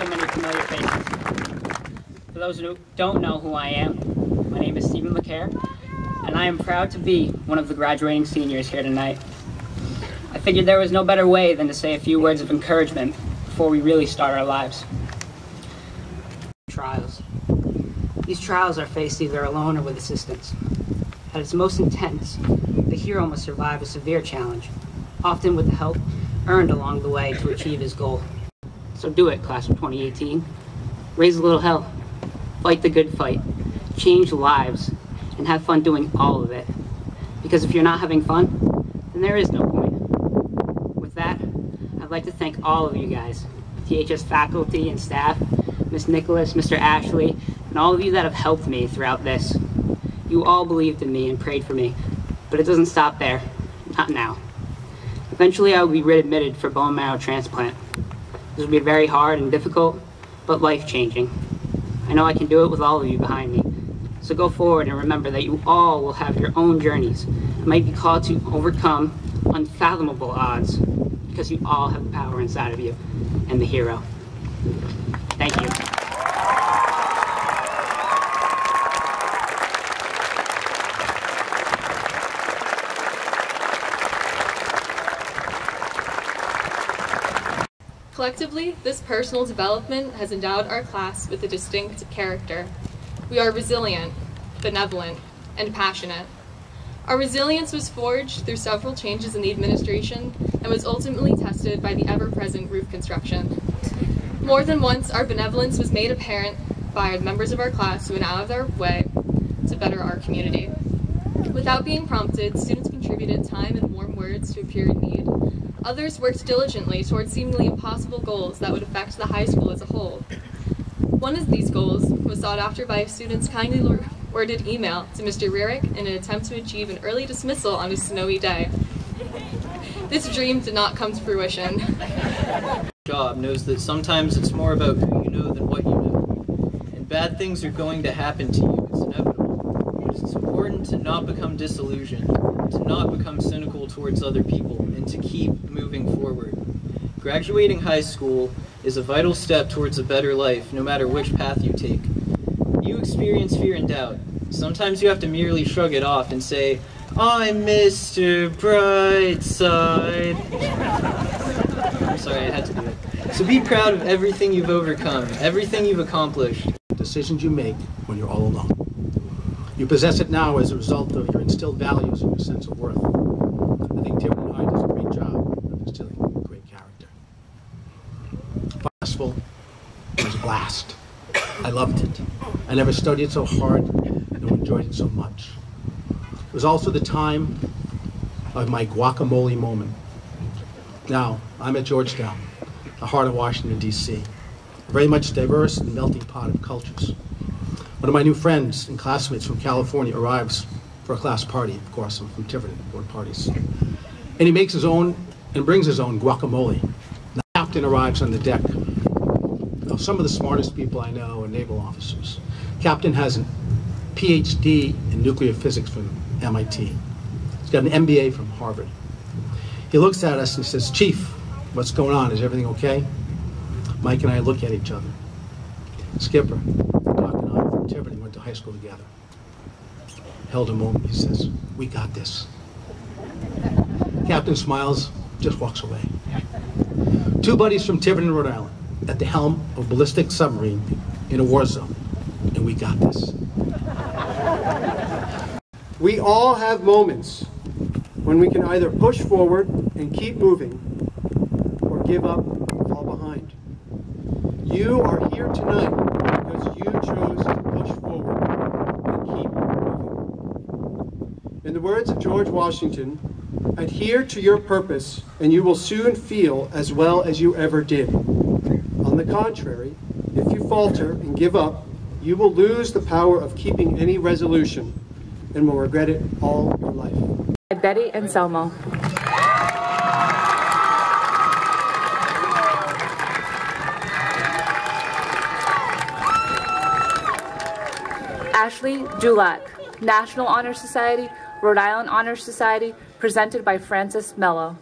so many familiar faces. For those who don't know who I am, my name is Stephen McCare, and I am proud to be one of the graduating seniors here tonight. I figured there was no better way than to say a few words of encouragement before we really start our lives. Trials. These trials are faced either alone or with assistance. At its most intense, the hero must survive a severe challenge, often with the help earned along the way to achieve his goal. So do it, class of 2018. Raise a little hell. Fight the good fight. Change lives. And have fun doing all of it. Because if you're not having fun, then there is no point. With that, I'd like to thank all of you guys, THS faculty and staff, Ms. Nicholas, Mr. Ashley, and all of you that have helped me throughout this. You all believed in me and prayed for me, but it doesn't stop there. Not now. Eventually I will be readmitted for bone marrow transplant. This will be very hard and difficult, but life-changing. I know I can do it with all of you behind me. So go forward and remember that you all will have your own journeys and might be called to overcome unfathomable odds, because you all have the power inside of you and the hero. Thank you. Collectively, this personal development has endowed our class with a distinct character. We are resilient, benevolent, and passionate. Our resilience was forged through several changes in the administration and was ultimately tested by the ever-present roof construction. More than once, our benevolence was made apparent by the members of our class who went out of their way to better our community. Without being prompted, students contributed time and warm words to a peer in need. Others worked diligently towards seemingly impossible goals that would affect the high school as a whole. One of these goals was sought after by a student's kindly worded email to Mr. Rarick in an attempt to achieve an early dismissal on a snowy day. This dream did not come to fruition. Job knows that sometimes it's more about who you know than what you know. And bad things are going to happen to you, it's inevitable. But it's important to not become disillusioned, to not become cynical towards other people, and to keep moving forward. Graduating high school is a vital step towards a better life, no matter which path you take. You experience fear and doubt. Sometimes you have to merely shrug it off and say, "I'm Mr. Brightside." I'm sorry, I had to do it. So be proud of everything you've overcome, everything you've accomplished. Decisions you make when you're all alone. You possess it now as a result of your instilled values and your sense of worth. I think Tiverton High does a great job of instilling great character. Successful, it was a blast. I loved it. I never studied so hard and enjoyed it so much. It was also the time of my guacamole moment. Now, I'm at Georgetown, the heart of Washington, D.C., a very much diverse and melting pot of cultures. One of my new friends and classmates from California arrives for a class party. Of course, I'm from Tiverton, board parties. And he makes his own and brings his own guacamole. The captain arrives on the deck. Now, some of the smartest people I know are naval officers. Captain has a PhD in nuclear physics from MIT. He's got an MBA from Harvard. He looks at us and says, "Chief, what's going on? Is everything okay?" Mike and I look at each other. "Skipper, Doc and I from Tiverton went to high school together." Held a moment. He says, "We got this." Captain smiles, just walks away. Two buddies from Tiverton, Rhode Island, at the helm of a ballistic submarine in a war zone, and we got this. We all have moments when we can either push forward and keep moving, or give up and fall behind. You are here tonight because you chose to push forward and keep moving. In the words of George Washington, adhere to your purpose and you will soon feel as well as you ever did. On the contrary, if you falter and give up, you will lose the power of keeping any resolution and will regret it all your life. Betty and Selmo. Ashley Dulac, National Honor Society, Rhode Island Honor Society, presented by Francis Mello.